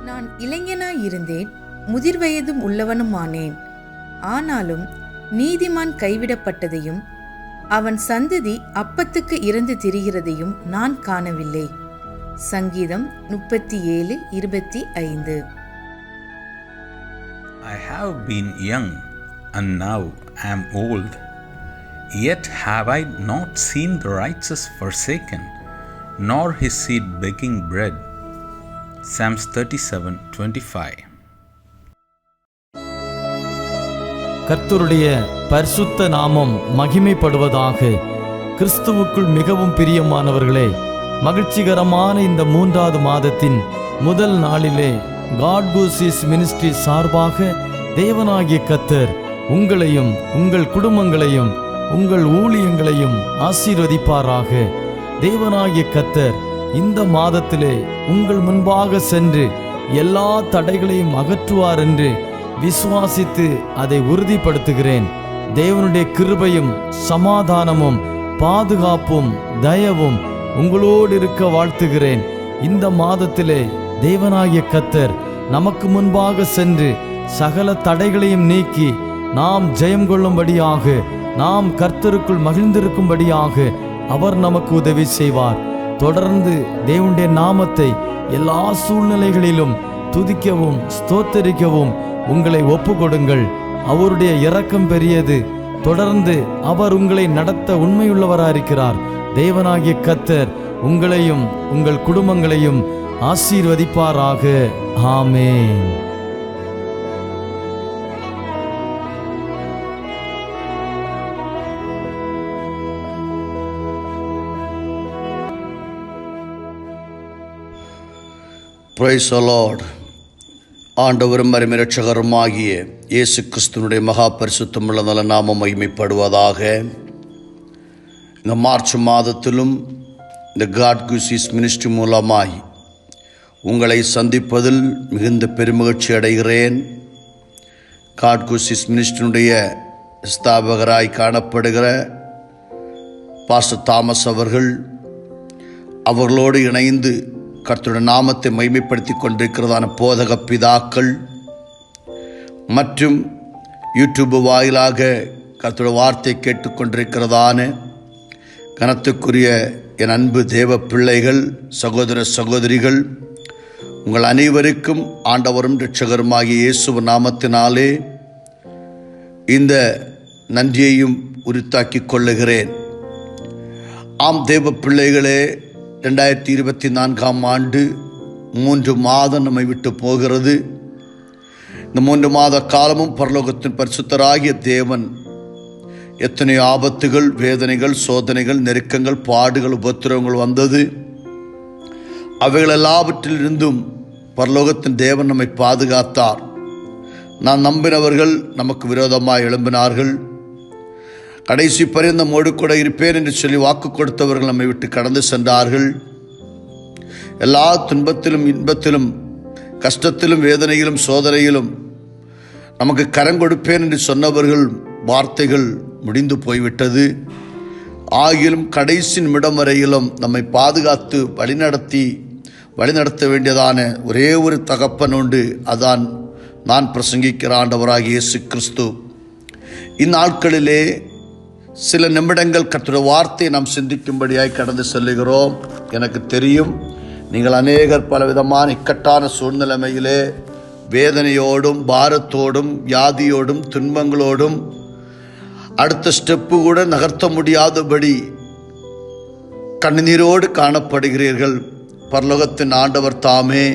நான் இளைஞனாயிருந்தேன், முதிர்வயதும் உள்ளவனுமானேன். ஆனாலும் நீதிமான் கைவிடப்பட்டதையும் அவன் சந்ததி அப்பத்துக்கு இறந்து திரிகிறதையும் நான் காணவில்லை. சங்கீதம் 37:25. I have been young and now am old, yet have I not seen the righteous forsaken, nor his seed begging bread. Psalms 37:25. கர்த்தருடைய பரிசுத்த நாமம் மகிமைப்படுவதாக. கிறிஸ்துவுக்குள் மிகவும் பிரியமானவர்களே, மகிழ்ச்சிகரமான இந்த 3வது மாதத்தின் முதல் நாளிலே காட் கூசிஸ் மினிஸ்ட்ரி சார்பாக தேவனாகிய கர்த்தர் உங்களையும் உங்கள் குடும்பங்களையும் உங்கள் ஊழியங்களையும் ஆசீர்வதிப்பாராக. தேவனாகிய கர்த்தர் இந்த மாதத்திலே உங்கள் முன்பாக சென்று எல்லா தடைகளையும் அகற்றுவார் என்று விசுவாசித்து அதை உறுதிப்படுத்துகிறேன். தேவனுடைய கிருபையும் சமாதானமும் பாதுகாப்பும் தயவும் உங்களோடு இருக்க வாழ்த்துகிறேன். இந்த மாதத்திலே தேவனாகிய கர்த்தர் நமக்கு முன்பாக சென்று சகல தடைகளையும் நீக்கி நாம் ஜெயம் கொள்ளும்படியாக, நாம் கர்த்தருக்குள் மகிழ்ந்திருக்கும்படியாக அவர் நமக்கு உதவி செய்வார். தொடர்ந்து தேவனுடைய நாமத்தை எல்லா சூழ்நிலைகளிலும் துதிக்கவும் ஸ்தோத்தரிக்கவும் உங்களை ஒப்பு கொடுங்கள். அவருடைய இரக்கம் பெரியது. தொடர்ந்து அவர் உங்களை நடத்த உண்மையுள்ளவராயிருக்கிறார். தேவனாகிய கர்த்தர் உங்களையும் உங்கள் குடும்பங்களையும் ஆசீர்வதிப்பாராக. ஆமென். Praise the Lord. ஆண்டவரும் அருமை இரட்சகருமாகிய இயேசு கிறிஸ்துவினுடைய மகா பரிசுத்தமுள்ள நல்ல நாமம் மகிமைப்படுவதாக. இந்த மார்ச் மாதத்திலும் இந்த காட் கூசிஸ் மினிஸ்ட்ரி மூலமாய் உங்களை சந்திப்பதில் மிகுந்த பெருமகிழ்ச்சி அடைகிறேன். காட் கூசிஸ் மினிஸ்ட்ரியினுடைய ஸ்தாபகராய் காணப்படுகிற பாஸ்டர் தாமஸ் அவர்களோடு இணைந்து கர்த்தருடைய நாமத்தை மகிமைப்படுத்தி கொண்டிருக்கிறதான போதக பிதாக்கள் மற்றும் யூடியூப் வாயிலாக கர்த்தருடைய வார்த்தை கேட்டுக்கொண்டிருக்கிறதான கனத்துக்குரிய என் அன்பு தேவ பிள்ளைகள், சகோதர சகோதரிகள், உங்கள் அனைவருக்கும் ஆண்டவரும் இரட்சகருமாகிய இயேசுவின் நாமத்தினாலே இந்த நன்றியையும் உரித்தாக்கிக் கொள்ளுகிறேன். ஆம் தேவ பிள்ளைகளே, 2024 ஆண்டு 3 மாதம் நம்மை விட்டு போகிறது. இந்த 3 மாத காலமும் பரலோகத்தின் பரிசுத்தராகிய தேவன் எத்தனையோ ஆபத்துகள், வேதனைகள், சோதனைகள், நெருக்கங்கள், பாடுகள், உபத்திரவங்கள் வந்தது. அவைகள் எல்லாவற்றிலிருந்தும் பரலோகத்தின் தேவன் நம்மை பாதுகாத்தார். நான் நம்பினவர்கள் நமக்கு விரோதமாக எழும்பினார்கள். கடைசி பரியந்தம் நம்மோடு கூட இருப்பேன் என்று சொல்லி வாக்கு கொடுத்தவர்கள் நம்மை விட்டு கடந்து சென்றார்கள். எல்லா துன்பத்திலும் இன்பத்திலும் கஷ்டத்திலும் வேதனையிலும் சோதனையிலும் நமக்கு கரம் கொடுப்பேன் என்று சொன்னவர்கள் வார்த்தைகள் முடிந்து போய்விட்டது. ஆகிலும் கடைசி நிமிடம் வரையிலும் நம்மை பாதுகாத்து வழிநடத்த வேண்டியதான ஒரே ஒரு தகப்பன் உண்டு. அதான் நான் பிரசங்கிக்கிற ஆண்டவராகிய இயேசு கிறிஸ்து. இந்நாட்களிலே சில நிமிடங்கள் கர்த்தருடைய வார்த்தையை நாம் சிந்திக்கும்படியாய் கடந்து செல்லுகிறோம். எனக்கு தெரியும், நீங்கள் அநேகர் பலவிதமான இக்கட்டான சூழ்நிலைமையிலே வேதனையோடும் பாரத்தோடும் வியாதியோடும் துன்பங்களோடும் அடுத்த ஸ்டெப்பு கூட நகர்த்த முடியாதபடி கண்ணீரோடு காணப்படுகிறீர்கள். பரலோகத்தின் ஆண்டவர் தாமே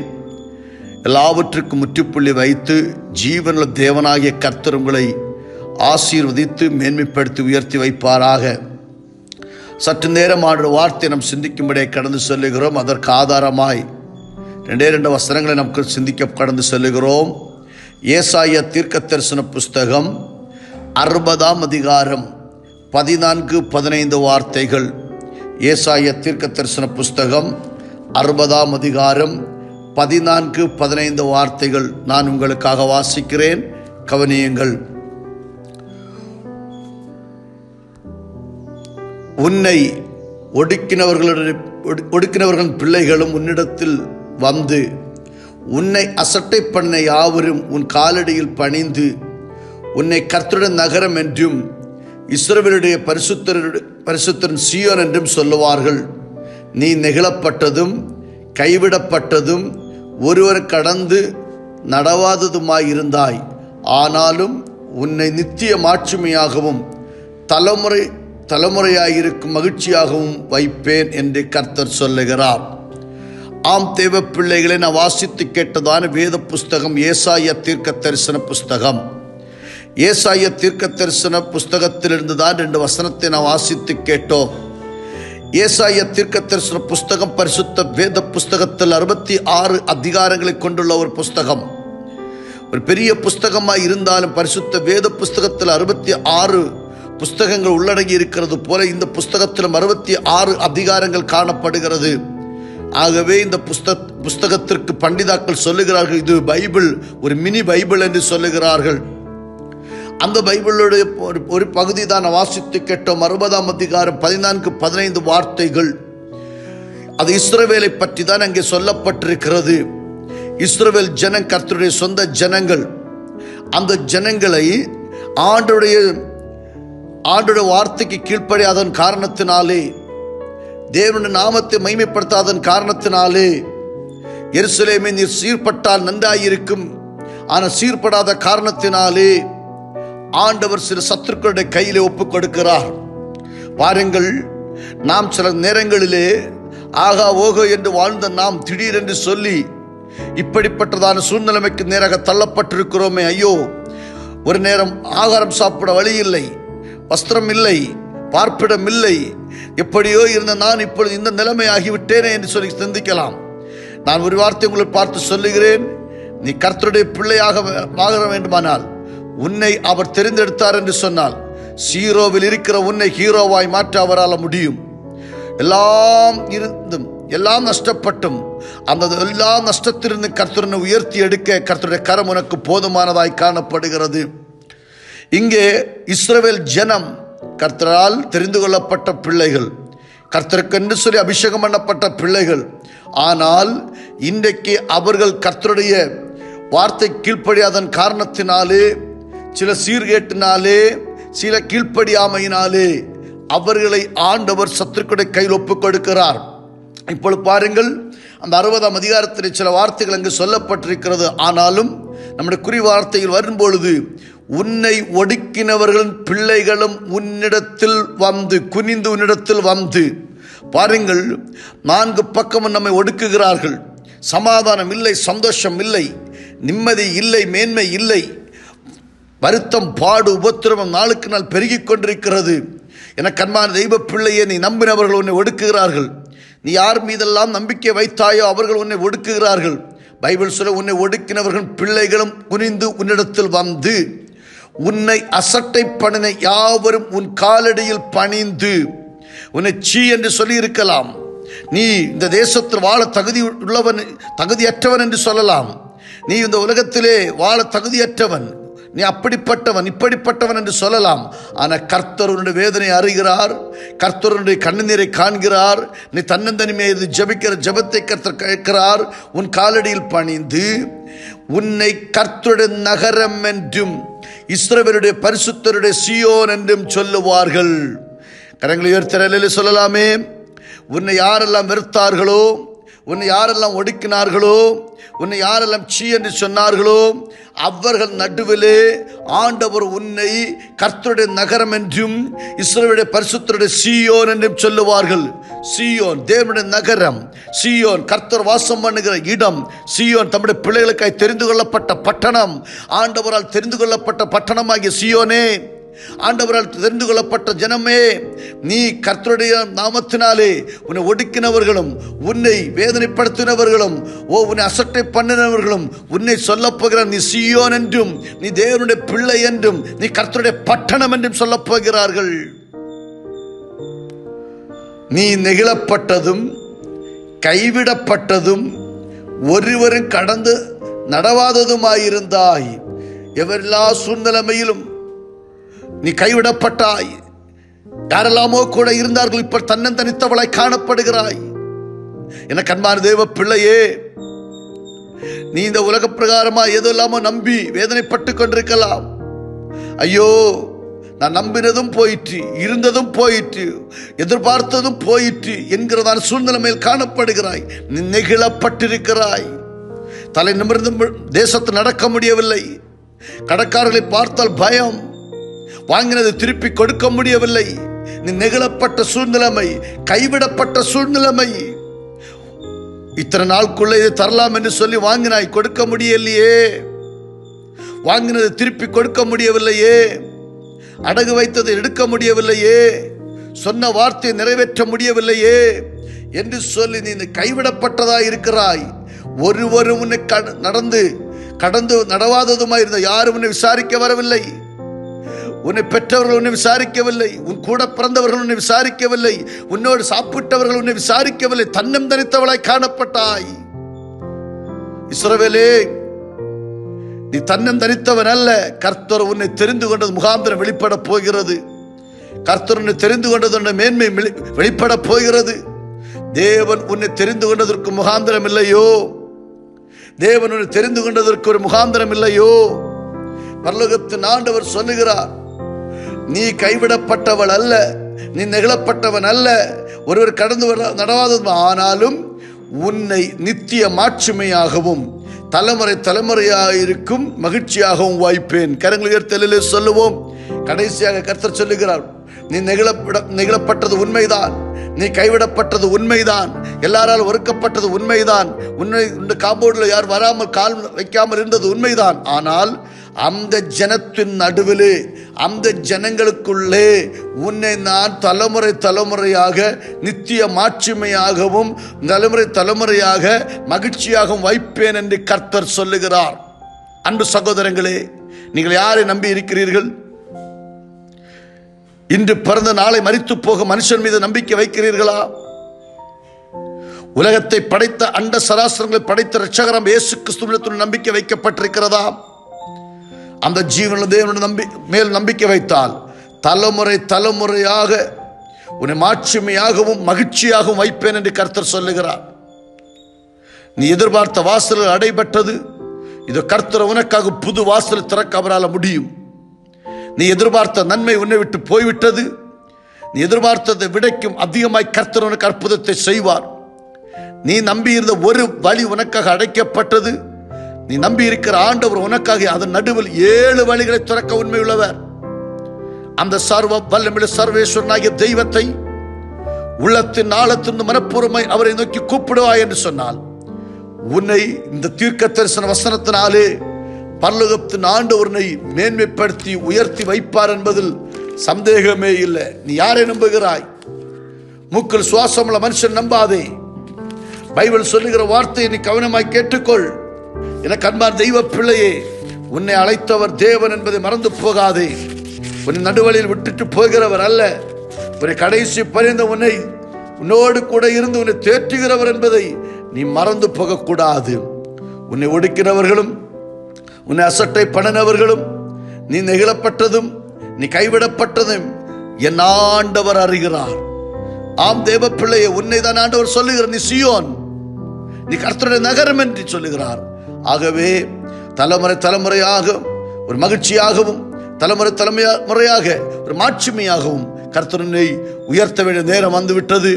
எல்லாவற்றுக்கும் முற்றுப்புள்ளி வைத்து ஜீவனுள்ள தேவனாகிய கர்த்தர் உங்களை ஆசீர்வதித்து மேன்மைப்படுத்தி உயர்த்தி வைப்பாராக. சற்று நேரம் ஆண்டு வார்த்தை நாம் சிந்திக்கும்படியே கடந்து செல்லுகிறோம். அதற்கு ஆதாரமாய் 2 வசனங்களை நமக்கு சிந்திக்க கடந்து செல்லுகிறோம். ஏசாயா தீர்க்கதரிசன புஸ்தகம் 60ஆம் அதிகாரம் 14-15 வார்த்தைகள். ஏசாயா தீர்க்கதரிசன புஸ்தகம் 60ஆம் அதிகாரம் 14-15 வார்த்தைகள் நான் உங்களுக்காக வாசிக்கிறேன், கவனியுங்கள். உன்னை ஒடுக்கினவர்களின் பிள்ளைகளும் உன்னிடத்தில் வந்து உன்னை அசட்டை பண்ண யாவரும் உன் காலடியில் பணிந்து உன்னை கர்த்தருடைய நகரம் என்றும் இஸ்ரவேலுடைய பரிசுத்தரின் சீயோன் என்றும் சொல்லுவார்கள். நீ நெகிழப்பட்டதும் கைவிடப்பட்டதும் ஒருவர் கடந்து நடவாததுமாயிருந்தாய். ஆனாலும் உன்னை நித்திய மாட்சிமையாகவும் தலைமுறையாயிருக்கும் மகிழ்ச்சியாகவும் வைப்பேன் என்று கர்த்தர் சொல்லுகிறார். ஆம் தேவ பிள்ளைகளை நான் வாசித்து கேட்டதான வேத புஸ்தகம் ஏசாயா தீர்க்க தரிசன புஸ்தகம். ஏசாயா தீர்க்க தரிசன புஸ்தகத்திலிருந்து தான் 2 வசனத்தை நான் வாசித்து கேட்டோம். ஏசாயா தீர்க்க தரிசன புஸ்தகம் பரிசுத்த வேத புஸ்தகத்தில் 66 அதிகாரங்களை கொண்டுள்ள ஒரு புஸ்தகம். ஒரு பெரிய புஸ்தகமாக இருந்தாலும் பரிசுத்த வேத புஸ்தகத்தில் 66 புஸ்தகங்கள் உள்ளடங்கி இருக்கிறது போல இந்த புஸ்தகத்திலும் 66 அதிகாரங்கள் காணப்படுகிறது. ஆகவே இந்த புஸ்தகத்திற்கு பண்டிதாக்கள் சொல்லுகிறார்கள், இது பைபிள், ஒரு மினி பைபிள் என்று சொல்லுகிறார்கள். அந்த பைபிளுடைய ஒரு பகுதி தான் வாசித்து கேட்டோம். 60ஆம் அதிகாரம் 14-15 வார்த்தைகள். அது இஸ்ரவேலை பற்றி தான் அங்கே சொல்லப்பட்டிருக்கிறது. இஸ்ரவேல் ஜனம் கர்த்தருடைய சொந்த ஜனங்கள். அந்த ஜனங்களை ஆண்டவருடைய வார்த்தைக்கு கீழ்ப்படியாதன் காரணத்தினாலே, தேவனுடைய நாமத்தை மகிமைப்படுத்தாதன் காரணத்தினாலே, எருசலேமே நீர் சீர்பட்டால் நன்றாயிருக்கும், ஆனால் சீர்படாத காரணத்தினாலே ஆண்டவர் சில சத்துருக்களுடைய கையிலே ஒப்புக் கொடுக்கிறார். பாருங்கள், நாம் சில நேரங்களிலே ஆகா ஓகோ என்று வாழ்ந்த நாம் திடீரென்று சொல்லி இப்படிப்பட்டதான சூழ்நிலைமைக்கு நேராக தள்ளப்பட்டிருக்கிறோமே. ஐயோ, ஒரு நேரம் ஆகாரம் சாப்பிட வழி இல்லை, வஸ்திரம் இல்லை, பார்ப்பிடம் இல்லை, எப்படியோ இருந்த நான் இப்பொழுது இந்த நிலைமை ஆகிவிட்டேனே என்று சொல்லி சிந்திக்கலாம். நான் ஒரு வார்த்தை உங்களை பார்த்து சொல்லுகிறேன், நீ கர்த்தருடைய பிள்ளையாக ஆக வேண்டுமானால், உன்னை அவர் தெரிந்தெடுத்தார் என்று சொன்னால், சீரோவில் இருக்கிற உன்னை ஹீரோவாய் மாற்ற அவரால் முடியும். எல்லாம் இருந்தும் எல்லாம் நஷ்டப்பட்டும் அந்த எல்லா நஷ்டத்திலிருந்து கர்த்தரை உயர்த்தி எடுக்க கர்த்தருடைய கரம் உனக்கு போதுமானதாய் காணப்படுகிறது. இங்கே இஸ்ரவேல் ஜனம் கர்த்தரால் தெரிந்து கொள்ளப்பட்ட பிள்ளைகள், கர்த்தருக்கு என்று சொல்லி அபிஷேகம் பண்ணப்பட்ட பிள்ளைகள். ஆனால் இன்றைக்கு அவர்கள் கர்த்தருடைய வார்த்தை கீழ்ப்படியாதன் காரணத்தினாலே, சில சீர்கேட்டினாலே, சில கீழ்ப்படியாமையினாலே அவர்களை ஆண்டவர் சத்துருக்களுடைய கையில் ஒப்புக் கொடுக்கிறார். இப்பொழுது பாருங்கள், அந்த 60ஆம் அதிகாரத்தில் சில வார்த்தைகள் அங்கு சொல்லப்பட்டிருக்கிறது. ஆனாலும் நம்முடைய குறி வார்த்தையில் வரும்பொழுது, உன்னை ஒடுக்கினவர்களின் பிள்ளைகளும் உன்னிடத்தில் வந்து குனிந்து உன்னிடத்தில் வந்து. பாருங்கள், 4 பக்கமும் நம்மை ஒடுக்குகிறார்கள். சமாதானம் இல்லை, சந்தோஷம் இல்லை, நிம்மதி இல்லை, மேன்மை இல்லை, வருத்தம், பாடு, உபத்திரவம் நாளுக்கு நாள் பெருகிக் கொண்டிருக்கிறது. என கண்மான தெய்வ பிள்ளையே, நீ நம்பினவர்கள் உன்னை ஒடுக்குகிறார்கள். நீ யார் மீதெல்லாம் நம்பிக்கை வைத்தாயோ அவர்கள் உன்னை ஒடுக்குகிறார்கள். பைபிள் சொல்ல, உன்னை ஒடுக்கினவர்கள் பிள்ளைகளும் குனிந்து உன்னிடத்தில் வந்து உன்னை அசட்டை பண்ணின யாவரும் உன் காலடியில் பணிந்து. உன்னை சீ என்று சொல்லி இருக்கலாம். நீ இந்த தேசத்தில் வாழ தகுதியற்றவன் என்று சொல்லலாம். நீ இந்த உலகத்திலே வாழ தகுதியற்றவன், நீ அப்படிப்பட்டவன் இப்படிப்பட்டவன் என்று சொல்லலாம். ஆனால் கர்த்தர் உன்னுடைய வேதனை அறிகிறார், கர்த்தர் உன்னுடைய கண்ணீரை காண்கிறார். நீ தன்னந்தனிமையை ஜெபிக்கிற ஜெபத்தை கர்த்தர் கேட்கிறார். உன் காலடியில் பணிந்து உன்னை கர்த்தருடைய நகரம் என்றும் இஸ்ரவேலுடைய பரிசுத்தருடைய சீயோன் என்றும் சொல்லுவார்கள். கரங்களை உயர்த்தி சொல்லலாமே. உன்னை யாரெல்லாம் வெறுத்தார்களோ, உன்னை யாரெல்லாம் ஒடுக்கினார்களோ, உன்னை யாரெல்லாம் சீ என்று சொன்னார்களோ, அவர்கள் நடுவிலே ஆண்டவர் உன்னை கர்த்தருடைய நகரம் என்றும் இஸ்ரவேலுடைய பரிசுத்தருடைய சீயோன் என்றும் சொல்லுவார்கள். சீயோன் தேவனுடைய நகரம், சீயோன் கர்த்தர் வாசம் பண்ணுகிற இடம், சீயோன் தம்முடைய பிள்ளைகளுக்காய் தெரிந்து கொள்ளப்பட்ட பட்டணம், ஆண்டவரால் தெரிந்து கொள்ளப்பட்ட பட்டணமாகிய சீயோனே, ஆண்டவரால் தெரிந்து கொள்ளப்பட்ட ஜனமே, நீ கர்த்தருடைய நாமத்தினாலே உன்னை ஒடுக்கினவர்களும் உன்னை வேதனைப்படுத்தினவர்களும் உன்னை அசட்டை பண்ணினவர்களும் உன்னை சொல்லப்போகிற நீ சீயோன் என்றும், நீ தேவனுடைய பிள்ளை என்றும், நீ கர்த்தருடைய பட்டணம் என்றும் சொல்லப்போகிறார்கள். நீ நெகிழப்பட்டதும் கைவிடப்பட்டதும் ஒருவரும் கடந்து நடவாததுமாயிருந்தாய். எவரெல்லா சூழ்நிலைமையிலும் நீ கைவிடப்பட்டாய். யாரெல்லாமோ கூட இருந்தார்கள், இப்ப தன்னந்தனித்தவளாய் காணப்படுகிறாய். என கண்பான தேவ பிள்ளையே, நீ இந்த உலக பிரகாரமா ஏதோ இல்லாம நம்பி வேதனைப்பட்டு கொண்டிருக்கலாம். ஐயோ, நான் நம்பினதும் போயிற்று, இருந்ததும் போயிற்று, எதிர்பார்த்ததும் போயிற்று என்கிறதான சூழ்நிலைமையில் காணப்படுகிறாய். நீ நெகிழப்பட்டிருக்கிறாய். தலை நிமிர்ந்து தேசத்தில் நடக்க முடியவில்லை. கடைக்காரர்களை பார்த்தால் பயம். வாங்கினது திருப்பி கொடுக்க முடியவில்லை. நீ நெகிழப்பட்ட சூழ்நிலைமை, கைவிடப்பட்ட சூழ்நிலைமை. இத்தனை நாளுக்குள்ள இதை தரலாம் என்று சொல்லி வாங்கினாய், கொடுக்க முடியலையே. வாங்கினது திருப்பி கொடுக்க முடியவில்லையே. அடகு வைத்ததை எடுக்க முடியவில்லையே. சொன்ன வார்த்தையை நிறைவேற்ற முடியவில்லையே என்று சொல்லி நீ கைவிடப்பட்டதா இருக்கிறாய். ஒருவரும் உன்னை கடந்து நடவாததுமாய் இருந்த யாரும் உன்னை விசாரிக்க வரவில்லை. உன்னை பெற்றவர்கள் உன்னை விசாரிக்கவில்லை. உன் கூட பிறந்தவர்கள் உன்னை விசாரிக்கவில்லை. உன்னோடு சாப்பிட்டவர்கள் உன்னை விசாரிக்கவில்லை. தன்னம் தனித்தவளாய் காணப்பட்டாய். இஸ்ரவேலே, நீ தன்னம் தனித்தவன் அல்ல. கர்த்தர் உன்னை தெரிந்து கொண்டது முகாந்திரம் வெளிப்பட போகிறது. கர்த்தர் உன்னை தெரிந்து கொண்டது மேன்மை வெளிப்பட போகிறது. தேவன் உன்னை தெரிந்து கொண்டதற்கு முகாந்திரம் இல்லையோ? தேவன் உன்னை தெரிந்து கொண்டதற்கு ஒரு முகாந்திரம் இல்லையோ? பரலோகத்தின் ஆண்டவர் சொல்லுகிறார், நீ கைவிடப்பட்டவள் அல்ல, நீ நெகிழப்பட்டவன் அல்ல, ஒருவர் கடந்து நடவாதது. ஆனாலும் உன்னை நித்திய மாட்சிமையாகவும் தலைமுறை தலைமுறையாக இருக்கும் மகிழ்ச்சியாகவும் வாய்ப்பேன். கரங்கள் உயர்த்தலிலே சொல்லுவோம். கடைசியாக கர்த்தர் சொல்லுகிறார், நீ நெகிழப்பட்டது உண்மைதான், நீ கைவிடப்பட்டது உண்மைதான், எல்லாரால் ஒறுக்கப்பட்டது உண்மைதான், உன்னை இந்த காம்பவுண்டில் யார் வராமல் கால் வைக்காமல் இருந்தது உண்மைதான். ஆனால் அந்த ஜனத்தின் நடுவிலே, அந்த ஜனங்களுக்குள்ளே உன்னை நான் தலைமுறை தலைமுறையாக நித்திய மாட்சிமையாகவும் தலைமுறை தலைமுறையாக மகிழ்ச்சியாகவும் வைப்பேன் என்று கர்த்தர் சொல்லுகிறார். அன்பு சகோதரங்களே, நீங்கள் யாரை நம்பி இருக்கிறீர்கள்? இன்று பிறந்த நாளை மரித்து போக மனுஷன் மீது நம்பிக்கை வைக்கிறீர்களா? உலகத்தை படைத்த அண்ட சராசரங்களை படைத்த இரட்சகராம் இயேசு கிறிஸ்துவின் நம்பிக்கை வைக்கப்பட்டிருக்கிறதா? அந்த ஜீவனுள்ள தேவனுடைய மேல் நம்பிக்கை வைத்தால் தலைமுறை தலைமுறையாக உன்னை மாட்சிமையாகவும் மகிழ்ச்சியாகவும் வைப்பேன் என்று கர்த்தர் சொல்லுகிறார். நீ எதிர்பார்த்த வாசல்கள் அடைபட்டது. இது கர்த்தர் உனக்காக புது வாசல் திறக்க அவரால் முடியும். நீ எதிர்பார்த்த நன்மை உன்னை விட்டு போய்விட்டது. நீ எதிர்பார்த்ததை விடைக்கும் அதிகமாய் கர்த்தர் உனக்கு அற்புதத்தை செய்வார். நீ நம்பியிருந்த ஒரு வழி உனக்காக அடைக்கப்பட்டது. நீ நம்பி இருக்கிற ஆண்டவர் உனக்காக அதன் நடுவில் 7 வழிகளை திறக்க உண்மை உள்ளவர். அந்த சர்வ வல்லமையுள்ள சர்வேஸ்வரனாகிய தெய்வத்தை உள்ளத்தின் ஆழத்தின் மனப்பூர்வமாய் அவரை நோக்கி கூப்பிடுவாய் என்று சொன்னால் உன்னை இந்த தீர்க்க தரிசன வசனத்தினாலே பரலோகத்தின் ஆண்டவரை மேன்மைப்படுத்தி உயர்த்தி வைப்பார் என்பதில் சந்தேகமே இல்லை. நீ யாரை நம்புகிறாய்? மூக்கில் சுவாசமுள்ள மனுஷன் நம்பாதே. பைபிள் சொல்லுகிற வார்த்தையை நீ கவனமாய் கேட்டுக்கொள். எனக்கு அன்பான தெய்வ பிள்ளையே, உன்னை அழைத்தவர் தேவன் என்பதை மறந்து போகாதே. உன்னை நடுவழியில் விட்டுட்டு போகிறவர் அல்ல. ஒரு கடைசி பரிந்து உன்னோடு கூட இருந்து உன்னை தேற்றுகிறவர் என்பதை நீ மறந்து போகக்கூடாது. உன்னை ஒடுக்கினவர்களும் உன்னை அசட்டை பண்ணினவர்களும் நீ நெகிழப்பட்டதும் நீ கைவிடப்பட்டதும் என் ஆண்டவர் அறிகிறார். ஆம் தேவ பிள்ளையே, உன்னை தான் ஆண்டவர் சொல்லுகிறார், நீ சீயோன், நீ கர்த்தருடைய நகரம் என்று சொல்லுகிறார். ஆகவே தலைமுறை தலைமுறையாக ஒரு மகிழ்ச்சியாகவும் தலைமுறை தலைமுறையாக ஒரு மாட்சிமையாகவும் கர்த்தரை உயர்த்த வேண்டிய நேரம் வந்துவிட்டது.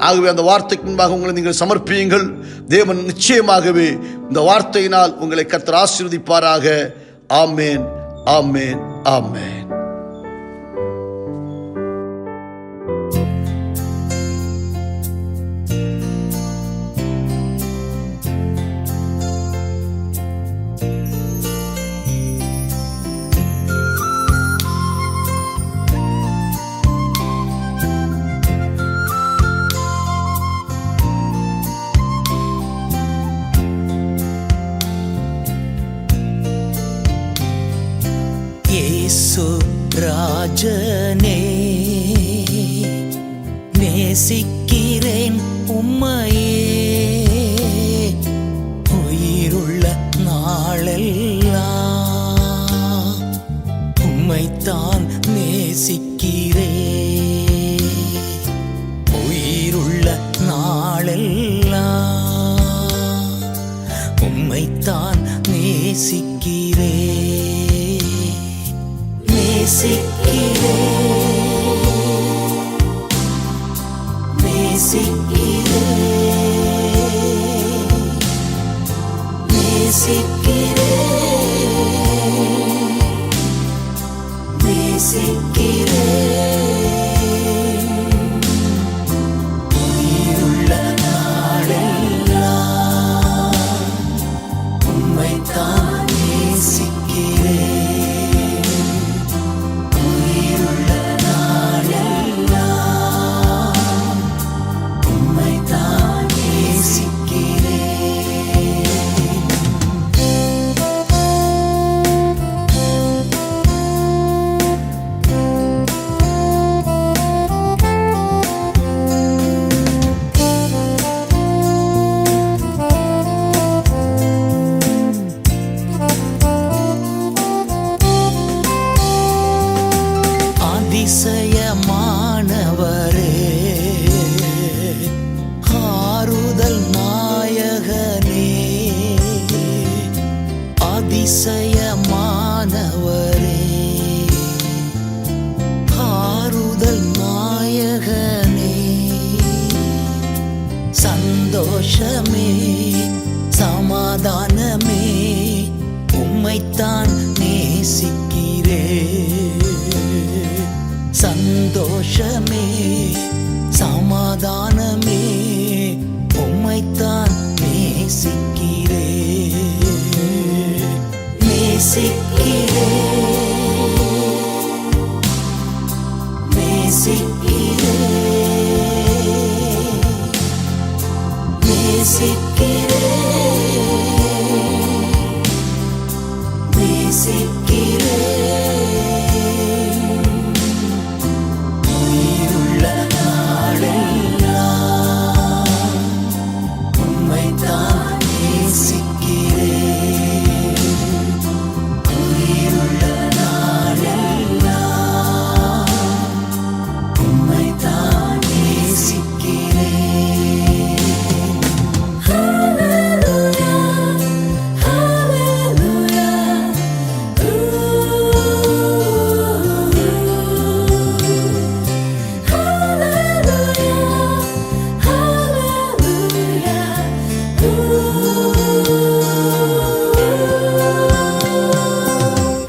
ஆகவே அந்த வார்த்தைக்கு முன்பாக உங்களை நீங்கள் சமர்ப்பியுங்கள். தேவன் நிச்சயமாகவே இந்த வார்த்தையினால் உங்களை கர்த்தர் ஆசீர்வதிப்பாராக. ஆமேன், ஆமேன், ஆமேன். ராஜனே, நேசிக்கிறேன் உம்மையே, உயிருள்ள நாளெல்லாம் உம்மைத்தான் நேசிக்கிறேன். உயிருள்ள நாளெல்லாம் உம்மை உம்மைத்தான் நேசிக்கிறேன், நேசிக்கிறேன், நேசிக்கிறேன், நேசிக்கிறேன், நேசிக்கிறேன். உயிருள்ள நாளெல்லாம் உம்மைத்தான் நேசிக்கிறேன், உயிருள்ள நாளெல்லாம் உம்மைத்தான் நேசிக்கிறேன். அதிசயமானவரே, ஆறுதல் நாயகனே, அதிசயமானவரே, ஆறுதல் நாயகனே, சந்தோஷமே சமாதானமே உம்மைத்தான் நேசிக்கிறேன், சந்தோஷமே சமாதானமே உம்மைத்தான் நேசிக்கிறேன், நேசிக்கிறேன், நேசிக்கிறேன், நேசிக்கிறேன், நேசிக்கிறேன். உயிருள்ள நாளெல்லாம் உம்மைத்தான் நேசிக்கிறேன், உயிருள்ள நாளெல்லாம் உம்மைத்தான் நேசிக்கிறேன்.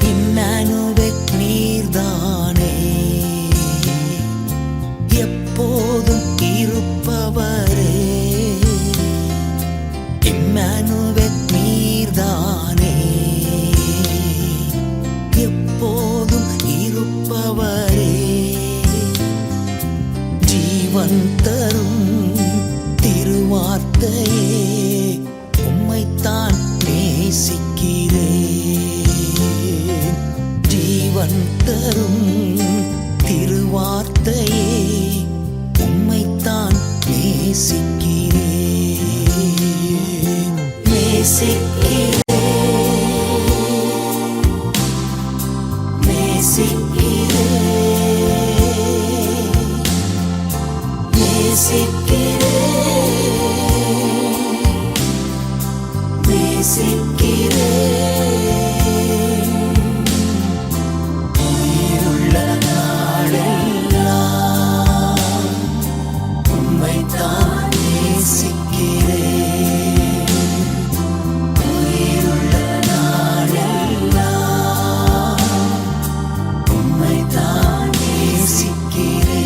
இம்மானுவேல் நீர்தானே, எப்போதும் இருப்பவரே, இம்மானுவேல் நீர்தானே, எப்போதும் இருப்பவரே, ஜீவன் தரும் திருவார்த்தையே உம்மைத்தான் நேசிக்கிறேன், ஜீவன் தரும் திருவார்த்தையே உம்மைத்தான் நேசிக்கிறேன், நேசிக்கிறேன், நேசிக்கிறேன், நேசிக்கிறேன், நேசிக்கிறேன். உயிருள்ள நாளெல்லாம் உம்மைத்தான் நேசிக்கிறேன், உயிருள்ள நாளெல்லாம் உம்மைத்தான் நேசிக்கிறேன்.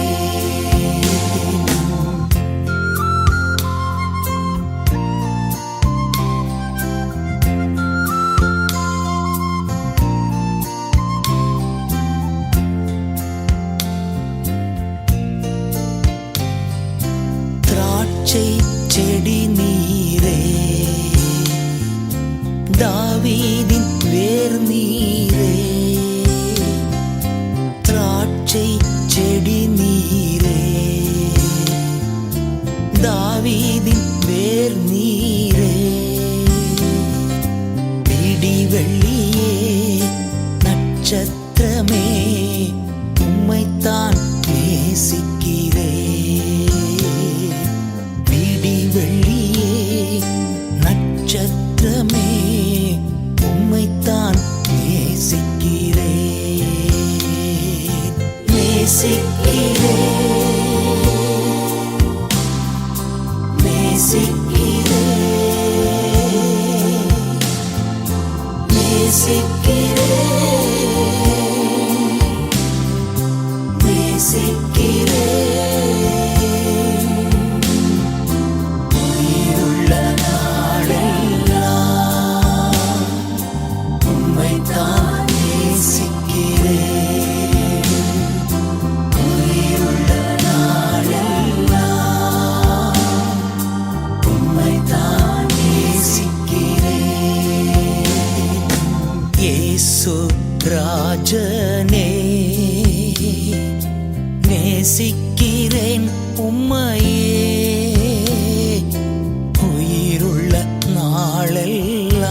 திராட்சை செடி நீரே, தாவீதின் வேர் நீரே, திராட்சை செடி நீரே, தாவீதின் வேர் நீரே, பிடி வெள்ளியே நட்சத்திரமே உம்மைத்தான் நேசிக்கிறேன், பிடி வெள்ளியே நட்சத்திரமே உயிருள்ள நாளெல்லாம் உம்மைத்தான் நேசிக்கிறேன். உயிருள்ள நாளெல்லாம் உம்மைத்தான் நேசிக்கிறேன். இயேசு ராஜனே, நேசிக்கிறேன் உம்மையே. உயிருள்ள நாளெல்லாம்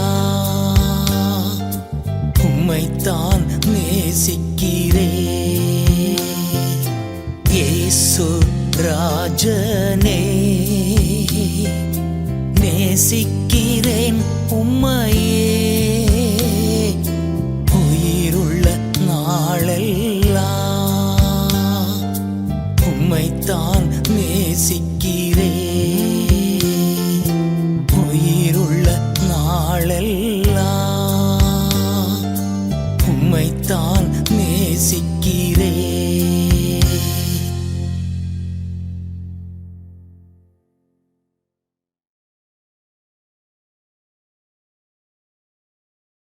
உம்மைத்தான் நேசிக்கிறேன். இயேசு ராஜனே, நேசிக்கிறேன் உம்மையே. உயிருள்ள நாளெல்லாம் உம்மைத்தான் நேசிக்கிறேன்.